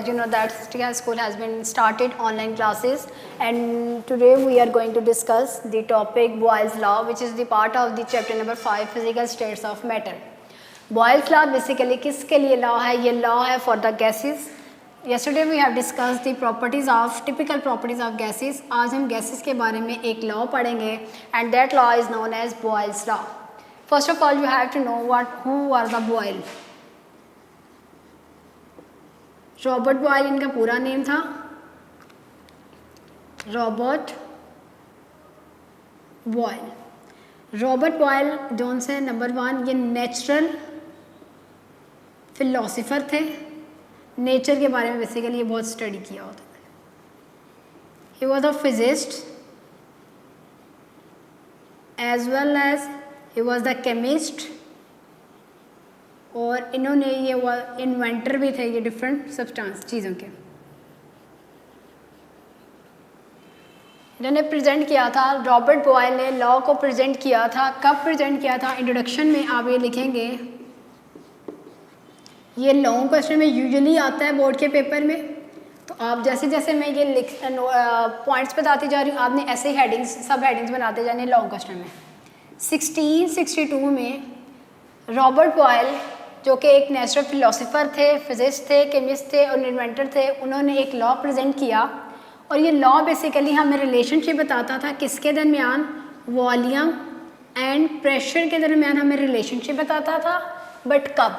as you know that Sriya School has been started online classes, and today we are going to discuss the topic Boyle's law, which is the part of the chapter number 5 physical states of matter. Boyle's law basically किसके लिए law है? ये law है for the gases. Yesterday we have discussed the properties of typical properties of gases. आज हम gases के बारे में एक law पढ़ेंगे and that law is known as Boyle's law. First of all, you have to know who was the Boyle. Robert Boyle इनका पूरा name था, रॉबर्ट बॉयल। रॉबर्ट बॉयल जौन से नंबर 1 ये नेचुरल फिलोसोफर थे, नेचर के बारे में बेसिकली ये बहुत स्टडी किया होता था। He was a physicist as well as he was the chemist, और इन्होंने ये इन्वेंटर भी थे ये डिफरेंट सब्सटेंस चीज़ों के। इन्होंने प्रेजेंट किया था, रॉबर्ट बॉयल ने लॉ को प्रेजेंट किया था। कब प्रेजेंट किया था? इंट्रोडक्शन में आप ये लिखेंगे, ये लॉन्ग क्वेश्चन में यूजुअली आता है बोर्ड के पेपर में, तो आप जैसे जैसे मैं ये पॉइंट्स बताती जा रही हूँ, आपने ऐसे ही हेडिंग्स सब हेडिंग्स बनाते जाने लॉन्ग क्वेश्चन में। 1662 में रॉबर्ट बॉयल जो कि एक नेचुरल फिलोसोफर थे, फिजिस्ट थे, केमिस्ट थे और इन्वेंटर थे, उन्होंने एक लॉ प्रेजेंट किया और ये लॉ बेसिकली हमें रिलेशनशिप बताता था किसके दरमियान? वॉल्यूम एंड प्रेशर के दरमियान हमें रिलेशनशिप बताता था। बट कब?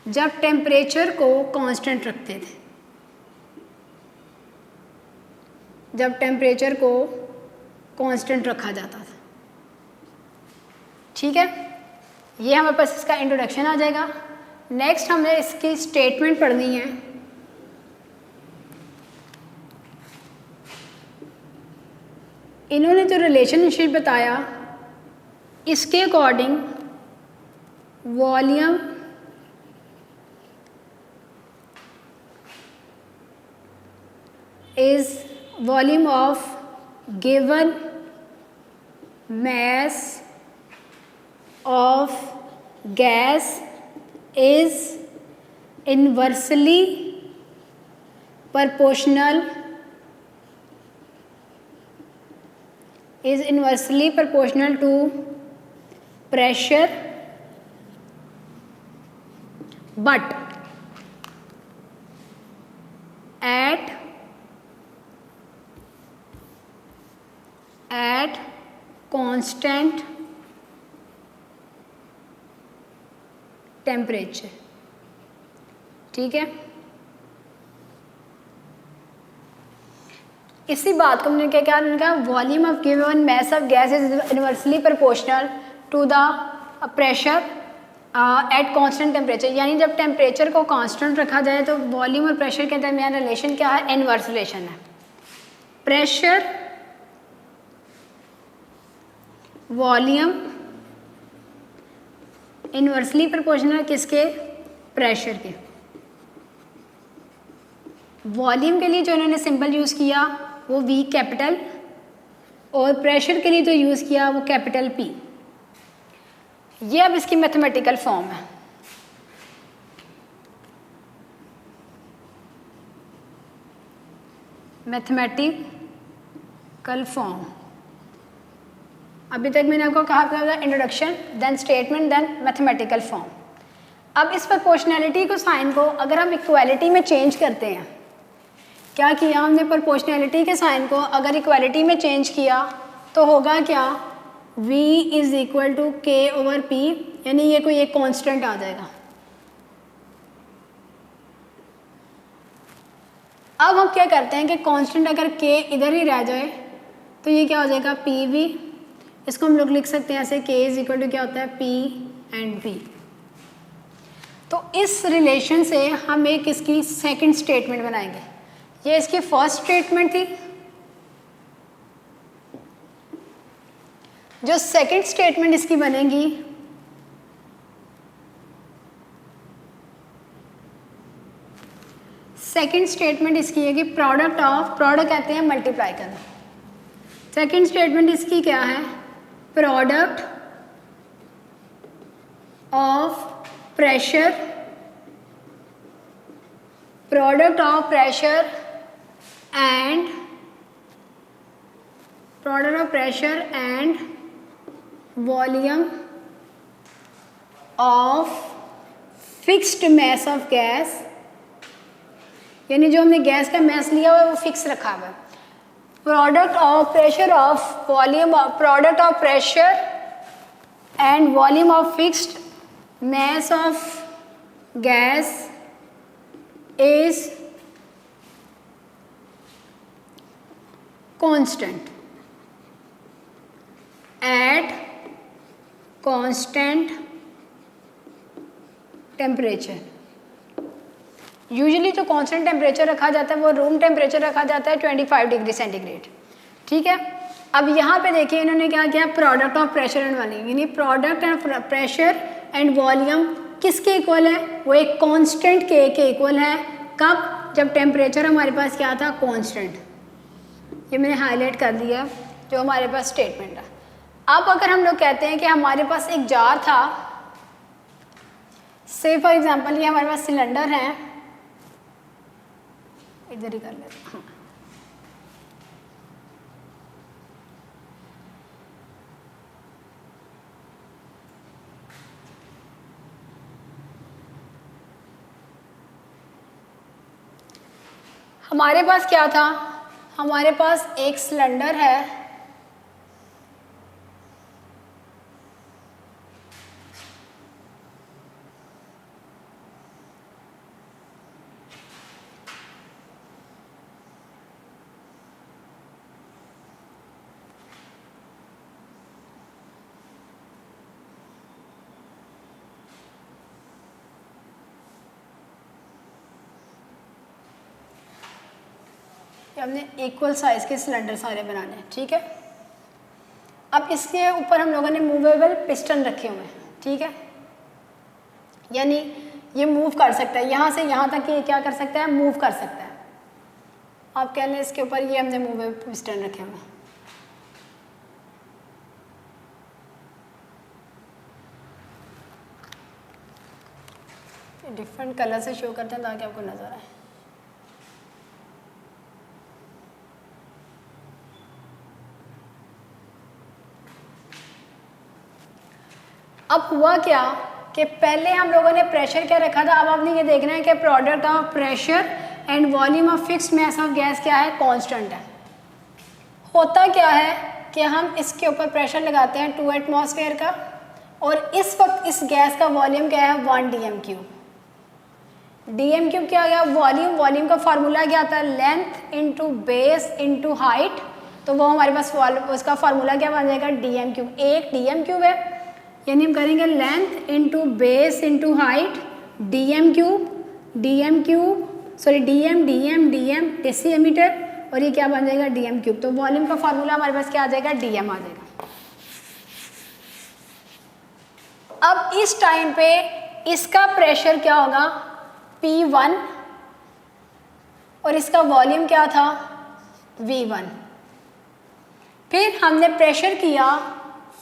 जब टेम्परेचर को कांस्टेंट रखते थे, जब टेम्परेचर को कांस्टेंट रखा जाता था। ठीक है, ये हमारे पास इसका इंट्रोडक्शन आ जाएगा। नेक्स्ट हमें इसकी स्टेटमेंट पढ़नी है। इन्होंने जो रिलेशनशिप बताया इसके according volume is volume of given mass of gas is inversely proportional to pressure, but at constant temperature. ठीक है, इसी बात को हमने क्या उनका volume of given mass of gas is inversely proportional to the pressure at constant temperature, यानी जब टेम्परेचर को कांस्टेंट रखा जाए तो वॉल्यूम और प्रेशर के दरमियान रिलेशन क्या है? इनवर्स रिलेशन है। प्रेशर वॉल्यूम इनवर्सली प्रोपोर्शनल किसके? प्रेशर के। वॉल्यूम के लिए जो इन्होंने सिंबल यूज़ किया वो V कैपिटल, और प्रेशर के लिए जो यूज़ किया वो कैपिटल P। ये अब इसकी मैथमेटिकल फॉर्म है। Mathematical form. अभी तक मैंने आपको कहा था introduction, then statement, then mathematical form. अब इस प्रोपोर्शनैलिटी को साइन को अगर हम इक्वालिटी में चेंज करते हैं, क्या किया हमने? प्रोपोर्शनैलिटी के साइन को अगर इक्वालिटी में चेंज किया तो होगा क्या? V is equal to K/P, यानी ये कोई एक कांस्टेंट आ जाएगा। अब हम क्या करते हैं कि कांस्टेंट अगर K इधर ही रह जाए तो ये क्या हो जाएगा? PV। इसको हम लोग लिख सकते हैं ऐसे, K इज इक्वल टू क्या होता है? P and V। तो इस रिलेशन से हम एक इसकी सेकंड स्टेटमेंट बनाएंगे। ये इसकी फर्स्ट स्टेटमेंट थी। जो सेकंड स्टेटमेंट इसकी बनेगी सेकंड स्टेटमेंट इसकी है कि प्रोडक्ट ऑफ, प्रोडक्ट कहते हैं मल्टीप्लाई करना। सेकंड स्टेटमेंट इसकी क्या है? Product of pressure product of pressure and volume of fixed mass of gas, यानी जो हमने गैस का मास लिया हुआ है वो फिक्स रखा हुआ है। Product of pressure of volume, product of pressure and volume of fixed mass of gas is constant at constant temperature। Usually जो कांस्टेंट टेम्परेचर रखा जाता है वो रूम टेम्परेचर रखा जाता है 25 डिग्री सेंटीग्रेड, ठीक है। अब यहाँ पे देखिए इन्होंने क्या किया, product of pressure and volume, यानी product and pressure and volume किसके इक्वल है, वो एक कांस्टेंट के इक्वल है। कब, जब टेम्परेचर हमारे पास क्या था, कांस्टेंट। ये मैंने हाईलाइट कर दिया जो हमारे पास स्टेटमेंट है। अब अगर हम लोग कहते हैं कि हमारे पास एक जार था, से फॉर एग्जांपल ये हमारे पास सिलेंडर है, इधर ही कर लेते हैं, हमारे पास क्या था, हमारे पास एक सिलेंडर है, हमने इक्वल साइज के सिलेंडर सारे बनाने हैं, ठीक है। अब इसके ऊपर हम लोगों ने मूवेबल पिस्टन रखे हुए हैं, ठीक है, यानी ये मूव कर सकता है, यहाँ से यहाँ तक ये क्या कर सकता है, मूव कर सकता है। आप कह लें इसके ऊपर ये हमने मूवेबल पिस्टन रखे हुए हैं। डिफरेंट कलर से शो करते हैं ताकि आपको नजर आए। अब हुआ क्या कि पहले हम लोगों ने प्रेशर क्या रखा था, अब आपने ये देखना है कि product of pressure and volume of fixed mass of gas क्या है, कांस्टेंट है। होता क्या है कि हम इसके ऊपर प्रेशर लगाते हैं 2 एटमॉस्फेयर का, और इस वक्त इस गैस का वॉल्यूम क्या है, 1 dm³। dm³ क्या गया, वॉल्यूम का फार्मूला क्या आता है, length into base into height, तो वो हमारे पास उसका फार्मूला क्या बन जाएगा, dm³। एक dm³ है, यानी हम करेंगे length into base into height, dm³ sorry dm decimetre, और ये क्या बन जाएगा, dm³। तो वॉल्यूम का फार्मूला हमारे पास क्या आ जाएगा, dm आ जाएगा। अब इस टाइम पे इसका प्रेशर क्या होगा, P1, और इसका वॉल्यूम क्या था, V1। फिर हमने प्रेशर किया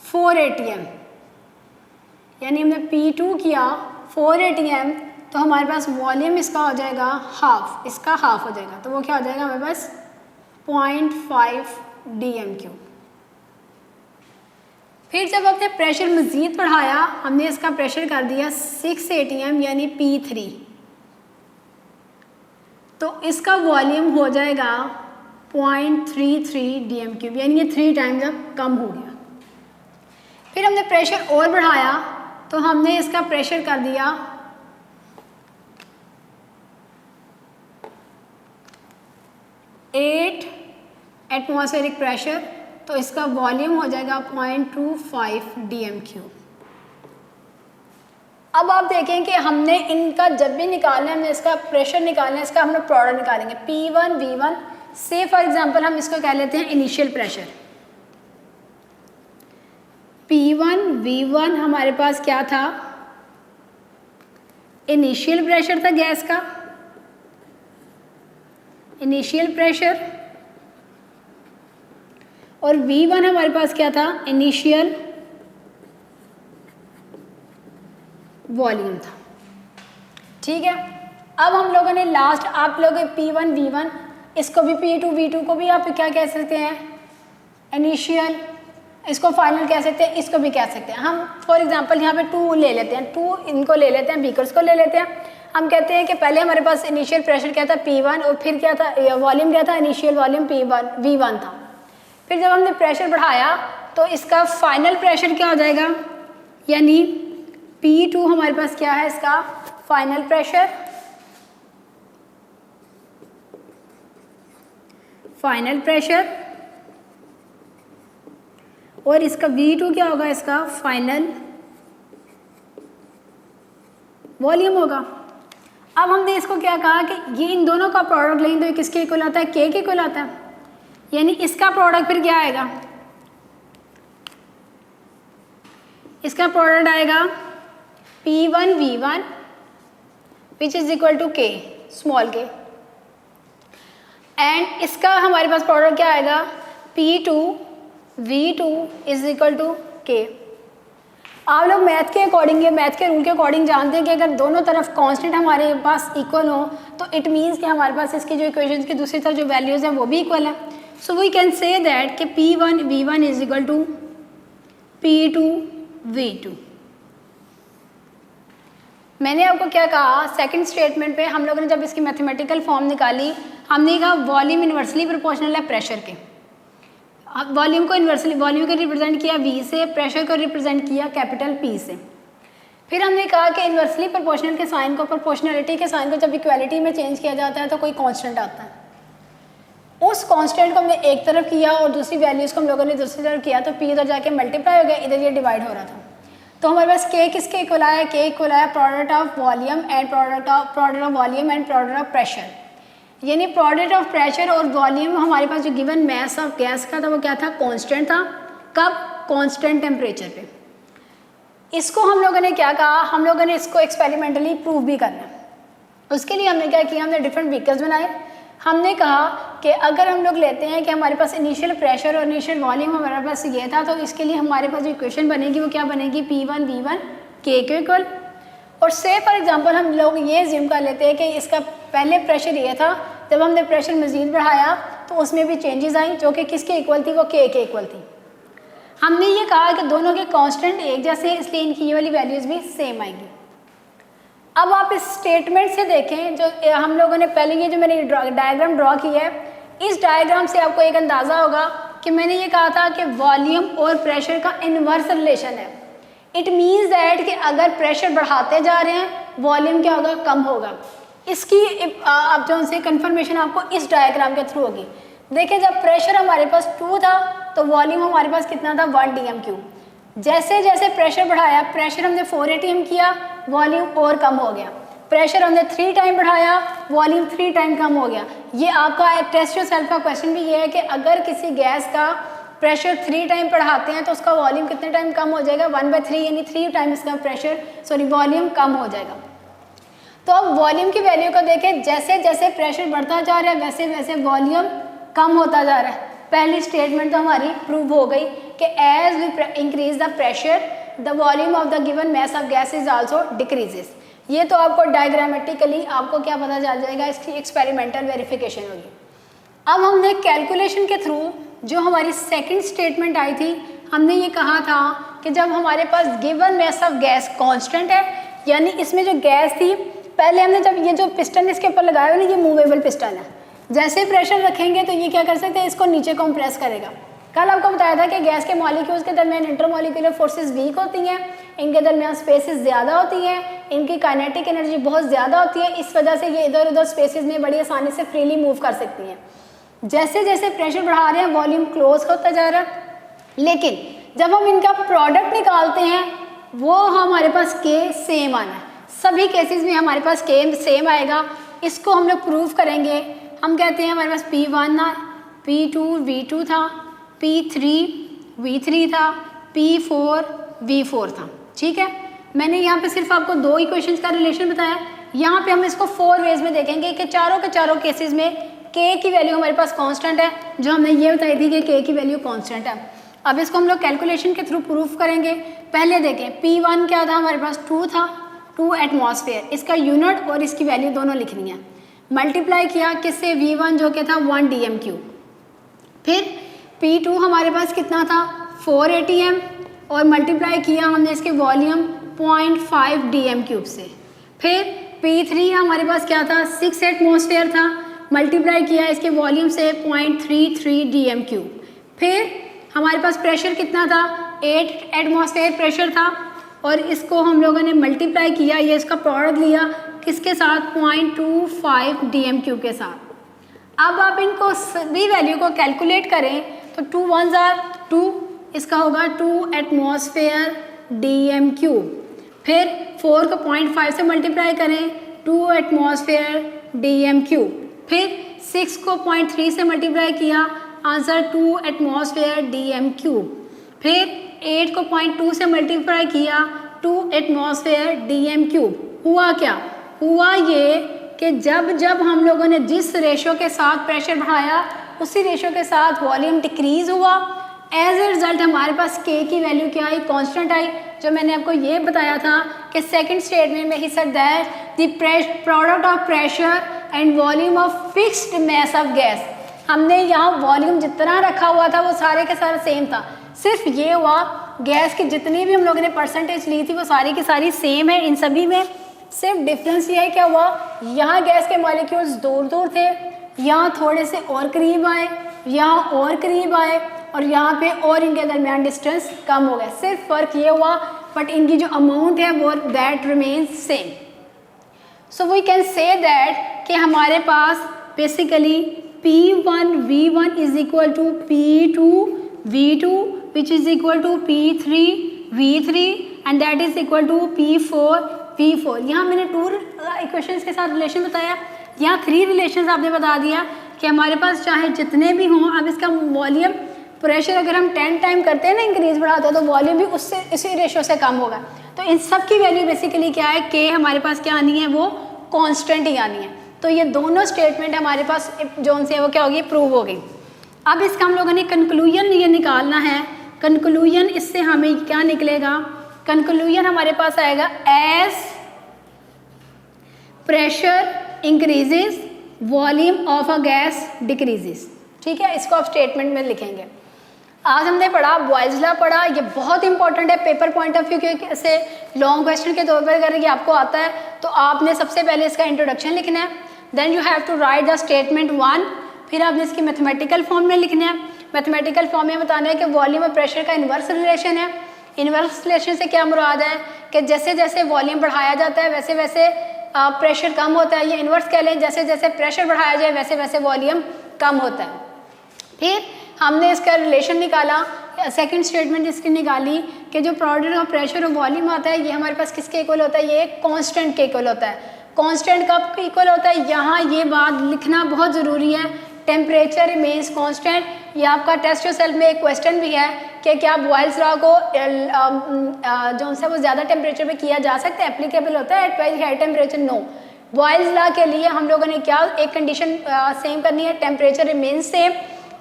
4 atm, यानी हमने P2 किया 4 atm, तो हमारे पास वॉल्यूम इसका हो जाएगा हाफ, इसका हाफ हो जाएगा, तो वो क्या हो जाएगा हमारे पास 0.5 dm³। फिर जब हमने प्रेशर मज़ीद बढ़ाया, हमने इसका प्रेशर कर दिया 6 atm यानी P3, तो इसका वॉल्यूम हो जाएगा 0.33 dm³, यानी ये 3 टाइम्स अब कम हो गया। फिर हमने प्रेशर और बढ़ाया, तो हमने इसका प्रेशर कर दिया 8 एटमॉस्फेरिक प्रेशर, तो इसका वॉल्यूम हो जाएगा 0.25 dm³। अब आप देखें कि हमने इनका जब भी निकालना है, हमने इसका प्रेशर निकालना है, इसका हम लोग प्रोडक्ट निकालेंगे P1 V1 से। फॉर एग्जांपल हम इसको कह लेते हैं इनिशियल प्रेशर। P1 V1 हमारे पास क्या था, इनिशियल प्रेशर था गैस का, इनिशियल प्रेशर, और V1 हमारे पास क्या था, इनिशियल वॉल्यूम था, ठीक है। अब हम लोगों ने लास्ट आप लोग P1 V1 इसको भी P2 V2 को भी आप क्या कह सकते हैं, इनिशियल, इसको फाइनल कह सकते हैं, इसको भी कह सकते हैं। हम फॉर एग्जांपल यहाँ पे 2 ले लेते हैं, 2 इनको ले लेते हैं, बीकर्स को ले लेते हैं। हम कहते हैं कि पहले हमारे पास इनिशियल प्रेशर क्या था P1 और फिर क्या था वॉल्यूम क्या था, इनिशियल वॉल्यूम P1 V1 था। फिर जब हमने प्रेशर बढ़ाया तो इसका फाइनल प्रेशर क्या हो जाएगा, यानी P2 हमारे पास क्या है, इसका फाइनल प्रेशर, फाइनल प्रेशर, और इसका V2 क्या होगा, इसका फाइनल वॉल्यूम होगा। अब हमने इसको क्या कहा कि ये इन दोनों का प्रोडक्ट लेंगे तो ये किसके इक्वल आता है, K के इक्वल आता है, यानी इसका प्रोडक्ट फिर क्या आएगा, इसका प्रोडक्ट आएगा P1 V1 which is equal to K small k, and इसका हमारे पास प्रोडक्ट क्या आएगा P2 V2 is equal to K। आप लोग मैथ के अकॉर्डिंग, मैथ के रूल के अकॉर्डिंग जानते हैं कि अगर दोनों तरफ कांस्टेंट हमारे पास इक्वल हो तो इट मीन्स कि हमारे पास इसकी जो इक्वेशंस की दूसरी तरफ जो वैल्यूज़ हैं वो भी इक्वल है। So we can say that कि P1 V1 is equal to P2 V2। मैंने आपको क्या कहा, सेकंड स्टेटमेंट पे हम लोगों ने जब इसकी मैथमेटिकल फॉर्म निकाली, हमने कहा वॉल्यूम इन्वर्सली प्रोपोर्शनल है प्रेशर के। वॉल्यूम को इन्वर्सली, वॉल्यूम को रिप्रेजेंट किया V से, प्रेशर को रिप्रेजेंट किया कैपिटल P से। फिर हमने कहा कि इन्वर्सली प्रोपोर्शनल के साइन को, प्रोपोर्शनलिटी के साइन को जब इक्वालिटी में चेंज किया जाता है तो कोई कांस्टेंट आता है। उस कांस्टेंट को हमने एक तरफ किया और दूसरी वैल्यूज़ को हम लोगों ने दूसरी तरफ किया, तो P उधर जाके मल्टीप्लाई हो गया, इधर ये डिवाइड हो रहा था। तो हमारे पास K किसके इक्वल आया, K इक्वल आया product of volume and product of volume and product of pressure, यानी प्रोडक्ट ऑफ प्रेशर और वॉल्यूम हमारे पास जो गिवन मैस ऑफ गैस का था वो क्या था, कांस्टेंट था। कब, कांस्टेंट टेम्परेचर पे। इसको हम लोगों ने क्या कहा, हम लोगों ने इसको एक्सपेरिमेंटली प्रूव भी करना है। उसके लिए हमने क्या किया, हमने डिफरेंट बीकर्स बनाए। हमने कहा कि अगर हम लोग लेते हैं कि हमारे पास इनिशियल प्रेशर और इनिशियल वॉल्यूम हमारे पास ये था, तो इसके लिए हमारे पास जो इक्वेशन बनेगी वो क्या बनेगी, P1 V1 K के इक्वल। और से फॉर एग्जांपल हम लोग ये जिम कर लेते हैं कि इसका पहले प्रेशर ये था, जब हमने प्रेशर मज़ीद बढ़ाया तो उसमें भी चेंजेस आई जो कि किसके इक्वल थी, वो K के इक्वल थी। हमने ये कहा कि दोनों के कांस्टेंट एक जैसे हैं, इसलिए इनकी ये वाली वैल्यूज़ भी सेम आएंगी। अब आप इस स्टेटमेंट से देखें, जो हम लोगों ने पहले ये जो मैंने डायग्राम ड्रॉ किया है, इस डायग्राम से आपको एक अंदाज़ा होगा कि मैंने ये कहा था कि वॉल्यूम और प्रेशर का इन्वर्स रिलेशन है। इट मीन्स दैट कि अगर प्रेशर बढ़ाते जा रहे हैं वॉल्यूम क्या होगा, कम होगा। इसकी अब जो उनसे कन्फर्मेशन आपको इस डायग्राम के थ्रू होगी। देखिए जब प्रेशर हमारे पास 2 था तो वॉल्यूम हमारे पास कितना था, 1 dm³। जैसे जैसे प्रेशर बढ़ाया, प्रेशर हमने 4 atm किया, वॉल्यूम और कम हो गया। प्रेशर हमने 3 टाइम बढ़ाया, वॉल्यूम 3 टाइम कम हो गया। ये आपका एक टेस्ट योरसेल्फ का क्वेश्चन भी ये है कि अगर किसी गैस का प्रेशर 3 टाइम बढ़ाते हैं तो उसका वॉल्यूम कितने टाइम कम हो जाएगा, 1/3 यानी 3 टाइम इसका वॉल्यूम कम हो जाएगा। तो अब वॉल्यूम की वैल्यू को देखें, जैसे जैसे प्रेशर बढ़ता जा रहा है वैसे वैसे वॉल्यूम कम होता जा रहा है। पहली स्टेटमेंट तो हमारी प्रूव हो गई कि as we increase the pressure the volume of the given mass of gas is also decreases. ये तो आपको डायग्रामेटिकली आपको क्या पता चल जाएगा, इसकी एक्सपेरिमेंटल वेरिफिकेशन होगी। अब हमने कैलकुलेशन के थ्रू जो हमारी सेकंड स्टेटमेंट आई थी, हमने ये कहा था कि जब हमारे पास given mass of gas constant है, यानी इसमें जो गैस थी, पहले हमने जब ये जो पिस्टन इसके ऊपर लगाया ना, ये मूवेबल पिस्टन है, जैसे प्रेशर रखेंगे तो ये क्या कर सकते हैं, इसको नीचे कंप्रेस करेगा। कल आपको बताया था कि गैस के मॉलिक्यूल्स के दरमियान इंटरमॉलिक्यूलर फोर्सेस वीक होती हैं, इनके दरमियान स्पेसेस ज़्यादा होती हैं, इनकी काइनेटिक एनर्जी बहुत ज़्यादा होती है, इस वजह से ये इधर उधर स्पेसेस में बड़ी आसानी से फ्रीली मूव कर सकती हैं। जैसे जैसे प्रेशर बढ़ा रहे हैं वॉल्यूम क्लोज होता जा रहा है, लेकिन जब हम इनका प्रोडक्ट निकालते हैं वो हमारे पास K सेम आना है। सभी केसेस में हमारे पास K सेम आएगा। इसको हम लोग प्रूव करेंगे। हम कहते हैं हमारे पास P1 था, P2 V2 था, P3 V3 था, P4 V4 था। ठीक है, मैंने यहाँ पे सिर्फ आपको 2 इक्वेशंस का रिलेशन बताया। यहाँ पे हम इसको 4 वेज में देखेंगे कि चारों के चारों केसेस में K की वैल्यू हमारे पास कांस्टेंट है, जो हमने ये बताई थी कि K की वैल्यू कांस्टेंट है। अब इसको हम लोग कैलकुलेशन के थ्रू प्रूफ करेंगे। पहले देखें P1 क्या था, हमारे पास 2 था, 2 एटमॉस्फेयर, इसका यूनिट और इसकी वैल्यू दोनों लिखनी है। मल्टीप्लाई किया किससे, V1 जो कि था 1 dm³। फिर P2 हमारे पास कितना था 4 atm और मल्टीप्लाई किया हमने इसके वॉल्यूम 0.5 dm³ से। फिर P3 हमारे पास क्या था 6 एटमॉस्फेयर था, मल्टीप्लाई किया इसके वॉल्यूम से 0.33 dm³। फिर हमारे पास प्रेशर कितना था 8 एटमॉस्फेयर प्रेशर था और इसको हम लोगों ने मल्टीप्लाई किया, ये इसका प्रोडक्ट लिया किसके साथ 0.25 dm³ के साथ। अब आप इनको सभी वैल्यू को कैलकुलेट करें तो 2 1s are 2, इसका होगा 2 एटमॉस्फेयर dm³। फिर 4 को 0.5 से मल्टीप्लाई करें 2 एटमॉस्फेयर dm³। फिर 6 को 0.3 से मल्टीप्लाई किया, आंसर 2 एटमॉस्फेयर dm³। फिर 8 को 0.2 से मल्टीप्लाई किया 2 एटमॉस्फेयर dm³। हुआ क्या, हुआ ये कि जब हम लोगों ने जिस रेशो के साथ प्रेशर बढ़ाया उसी रेशो के साथ वॉल्यूम डिक्रीज हुआ। एज ए रिजल्ट हमारे पास K की वैल्यू क्या आई, कांस्टेंट आई। जो मैंने आपको ये बताया था कि सेकंड स्टेटमेंट में he said that the product of pressure and volume of fixed mass of gas, हमने यहाँ वॉल्यूम जितना रखा हुआ था वो सारे के सारा सेम था, सिर्फ ये हुआ गैस की जितनी भी हम लोगों ने परसेंटेज ली थी वो सारी की सारी सेम है इन सभी में। सिर्फ डिफरेंस ये है क्या हुआ, यहाँ गैस के मॉलिक्यूल्स दूर दूर थे, यहाँ थोड़े से और करीब आए, यहाँ और करीब आए और यहाँ पे और इनके दरमियान डिस्टेंस कम हो गया। सिर्फ फ़र्क ये हुआ, बट इनकी जो अमाउंट है वो that remains same. So we can say that कि हमारे पास basically P1 V1 is equal to P2 V2 which is equal to P3 V3 and that is equal to P4 V4। यहाँ मैंने 2 equations के साथ relation बताया, यहाँ 3 relations आपने बता दिया कि हमारे पास चाहे जितने भी हों, अब इसका वॉल्यूम प्रेशर अगर हम 10 टाइम करते हैं ना इंक्रीज बढ़ाते हैं तो वॉल्यूम भी उससे इसी रेशो से कम होगा। तो इन सब की वैल्यू बेसिकली क्या है, K हमारे पास क्या आनी है, वो कांस्टेंट ही आनी है। तो ये दोनों स्टेटमेंट हमारे पास जो उनसे वो क्या होगी, प्रूव हो गई। अब इसका हम लोगों ने कंक्लूजन ये निकालना है। कंक्लूजन इससे हमें क्या निकलेगा, कंक्लूजन हमारे पास आएगा as pressure increases volume of a gas decreases. ठीक है, इसको आप स्टेटमेंट में लिखेंगे। आज हमने पढ़ा बॉयल्स लॉ पढ़ा, ये बहुत इंपॉर्टेंट है पेपर पॉइंट ऑफ व्यू के से लॉन्ग क्वेश्चन के तौर पर अगर ये आपको आता है तो आपने सबसे पहले इसका इंट्रोडक्शन लिखना है, then you have to write the statement 1, फिर आपने इसकी मैथमेटिकल फॉर्म में लिखना है। मैथमेटिकल फॉर्म में बताना है कि वॉल्यूम और प्रेशर का इन्वर्स रिलेशन है। इन्वर्स रिलेशन से क्या मुराद है कि जैसे जैसे वॉल्यूम बढ़ाया जाता है वैसे वैसे प्रेशर कम होता है, ये इन्वर्स कह लें, जैसे जैसे प्रेशर बढ़ाया जाए वैसे वैसे वॉल्यूम कम होता है। फिर हमने इसका रिलेशन निकाला, सेकंड स्टेटमेंट इसकी निकाली कि जो प्रोडक्ट ऑफ प्रेशर और वॉल्यूम आता है ये हमारे पास किसके इक्वल होता है, ये कांस्टेंट के इक्वल होता है। कांस्टेंट कब इक्वल होता है, यहाँ ये बात लिखना बहुत ज़रूरी है, टेम्परेचर रिमेन्स कांस्टेंट। ये आपका टेस्ट योरसेल्फ में एक क्वेश्चन भी है कि क्या बॉयल्स लॉ को जो उनसे वो ज़्यादा टेम्परेचर पे किया जा सकता है, एप्लीकेबल होता है at very high temperature, no. Boyle's law के लिए हम लोगों ने क्या एक कंडीशन सेम करनी है, टेम्परेचर रिमेन्स सेम।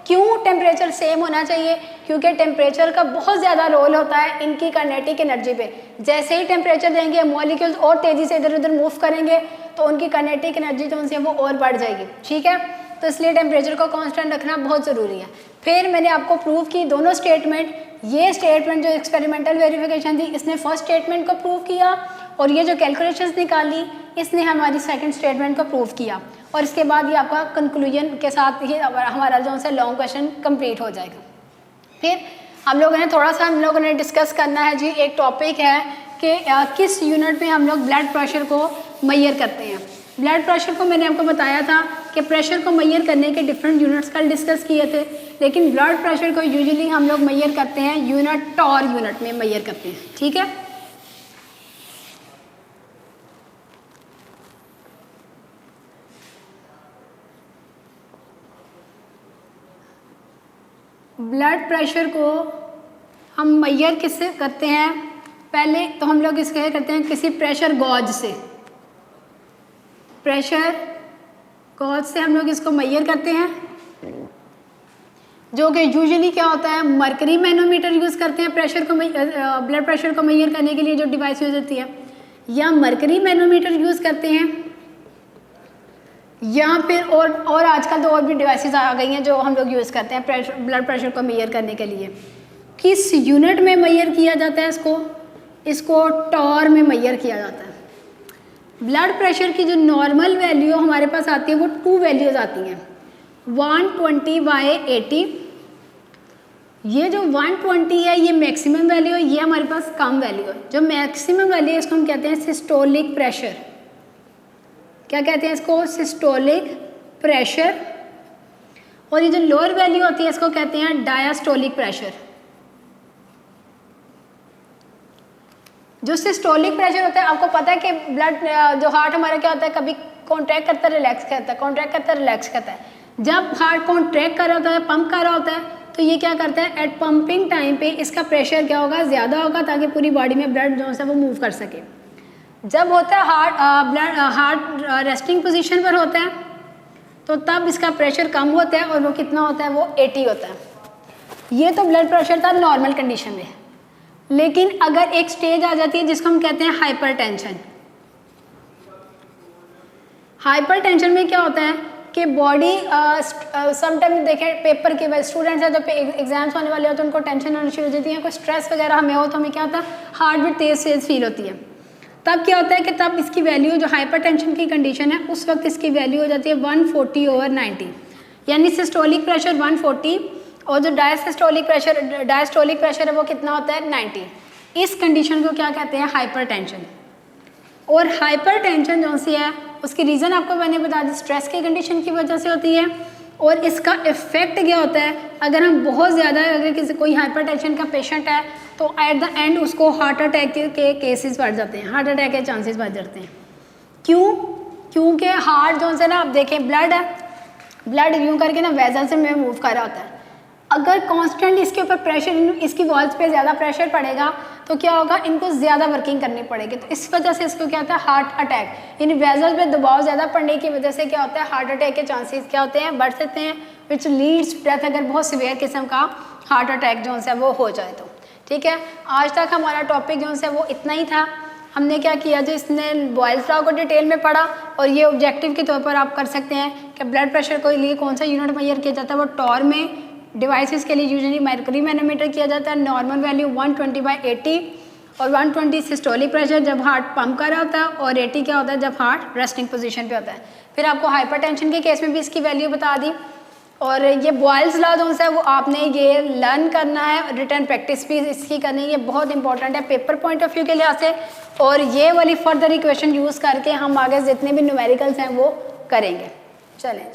क्यों टेम्परेचर सेम होना चाहिए, क्योंकि टेम्परेचर का बहुत ज़्यादा रोल होता है इनकी काइनेटिक एनर्जी पे। जैसे ही टेम्परेचर देंगे मॉलिक्यूल्स और तेज़ी से इधर उधर मूव करेंगे तो उनकी काइनेटिक एनर्जी जो उनसे वो और बढ़ जाएगी। ठीक है, तो इसलिए टेम्परेचर को कांस्टेंट रखना बहुत ज़रूरी है। फिर मैंने आपको प्रूव की दोनों स्टेटमेंट, ये स्टेटमेंट जो एक्सपेरिमेंटल वेरिफिकेशन थी इसने फर्स्ट स्टेटमेंट को प्रूव किया और ये जो कैलकुलेशंस निकाली इसने हमारी सेकंड स्टेटमेंट को प्रूव किया, और इसके बाद ये आपका कंक्लूजन के साथ ही हमारा जो है लॉन्ग क्वेश्चन कंप्लीट हो जाएगा। फिर हम लोगों ने थोड़ा सा डिस्कस करना है जी, एक टॉपिक है कि किस यूनिट में हम लोग ब्लड प्रेशर को मेजर करते हैं। ब्लड प्रेशर को मैंने आपको बताया था कि प्रेशर को मेजर करने के डिफरेंट यूनिट्स कल डिस्कस किए थे, लेकिन ब्लड प्रेशर को यूजुअली हम लोग मेजर करते हैं यूनिट टॉर यूनिट में मेजर करते हैं। ठीक है, ब्लड प्रेशर को हम मेजर किससे करते हैं, पहले तो हम लोग इसके करते हैं किसी प्रेशर गॉज से, प्रेशर गॉज से हम लोग इसको मेजर करते हैं, जो कि यूजुअली क्या होता है मरकरी मैनोमीटर यूज़ करते हैं प्रेशर को ब्लड प्रेशर को मेजर करने के लिए जो डिवाइस यूज होती है। या मरकरी मैनोमीटर यूज़ करते हैं, या फिर और आजकल तो और भी डिवाइसेस आ गई हैं जो हम लोग यूज़ करते हैं प्रेशर, ब्लड प्रेशर को मेजर करने के लिए। किस यूनिट में मेजर किया जाता है इसको टॉर में मेजर किया जाता है। ब्लड प्रेशर की जो नॉर्मल वैल्यू हमारे पास आती है वो 2 वैल्यूज़ आती हैं, 120/80। ये जो 120 है ये मैक्सिमम वैल्यू है, ये हमारे पास कम वैल्यू है। जो मैक्सिमम वैल्यू है इसको हम कहते हैं सिस्टोलिक प्रेशर। क्या कहते हैं इसको? Systolic pressure. और ये जो लोअर वैल्यू होती है इसको कहते हैं डायस्टोलिक प्रेशर। जो सिस्टोलिक प्रेशर होता है, आपको पता है कि ब्लड जो हार्ट हमारा क्या होता है, कभी कॉन्ट्रैक्ट करता है रिलैक्स करता है, कॉन्ट्रैक्ट करता है रिलैक्स करता है। जब हार्ट कॉन्ट्रैक्ट कर रहा होता है, पंप कर रहा होता है, तो ये क्या करता है, एट पंपिंग टाइम पे इसका प्रेशर क्या होगा, ज़्यादा होगा, ताकि पूरी बॉडी में ब्लड जो है वो मूव कर सके। जब होता है हार्ट रेस्टिंग पोजीशन पर होता है तो तब इसका प्रेशर कम होता है, और वो कितना होता है, वो 80 होता है। ये तो ब्लड प्रेशर था नॉर्मल कंडीशन में। लेकिन अगर एक स्टेज आ जाती है जिसको हम कहते हैं हाइपरटेंशन। हाइपरटेंशन में क्या होता है कि बॉडी समटाइम देखें पेपर के वजह स्टूडेंट्स हैं, जब एग्जाम्स होने वाले हो तो उनको टेंशन होनी शुरू हो जाती है, कोई स्ट्रेस वगैरह हमें हो तो हमें क्या होता है, हार्ट बीट तेज तेज फील होती है। तब क्या होता है कि तब इसकी वैल्यू, जो हाइपरटेंशन की कंडीशन है उस वक्त इसकी वैल्यू हो जाती है 140/90, यानी सिस्टोलिक प्रेशर 140 और जो डायस्टोलिक प्रेशर है वो कितना होता है, 90। इस कंडीशन को क्या कहते हैं, हाइपरटेंशन। और हाइपरटेंशन जो सी है उसकी रीज़न आपको मैंने बता दी, स्ट्रेस की कंडीशन की वजह से होती है। और इसका इफेक्ट क्या होता है, अगर हम बहुत ज़्यादा, अगर किसी कोई हाइपरटेंशन का पेशेंट है तो एट द एंड उसको हार्ट अटैक के केसेस बढ़ जाते हैं, हार्ट अटैक के चांसेस बढ़ जाते हैं। क्यों? क्योंकि हार्ट जो है ना, आप देखें ब्लड है, ब्लड यूँ करके ना वेसल से में मूव कर रहा होता है। अगर कांस्टेंट इसके ऊपर प्रेशर, इसकी वॉल्स पे ज़्यादा प्रेशर पड़ेगा तो क्या होगा, इनको ज़्यादा वर्किंग करनी पड़ेगी। तो इस वजह से इसको क्या होता है, हार्ट अटैक, यानी वेजल पे दबाव ज़्यादा पड़ने की वजह से क्या होता है, हार्ट अटैक के चांसेस क्या होते हैं, बढ़ सकते हैं, विच लीड्स डेथ, अगर बहुत सीवियर किस्म का हार्ट अटैक जो है वो हो जाए तो। ठीक है, आज तक हमारा टॉपिक जो है वो इतना ही था। हमने क्या किया, जो इसने बॉयल्स लॉ को डिटेल में पढ़ा, और ये ऑब्जेक्टिव के तौर पर आप कर सकते हैं कि ब्लड प्रेशर के लिए कौन सा यूनिट मेजर किया जाता है, वो टॉर में। डिवाइसेस के लिए यूजुअली मरकरी मैनोमीटर किया जाता है, नॉर्मल वैल्यू 120/80, और 120 सिस्टोलिक प्रेशर जब हार्ट पंप कर रहा होता है, और 80 क्या होता है जब हार्ट रेस्टिंग पोजीशन पे होता है। फिर आपको हाइपरटेंशन के केस में भी इसकी वैल्यू बता दी। और ये बॉयल्स लॉ जो है वो आपने ये लर्न करना है, रिटर्न प्रैक्टिस भी इसकी करनी है, ये बहुत इंपॉर्टेंट है पेपर पॉइंट ऑफ व्यू के लिहाज से। और ये वाली फर्दर इक्वेशन यूज़ करके हम आगे जितने भी न्यूमेरिकल्स हैं वो करेंगे। चलें।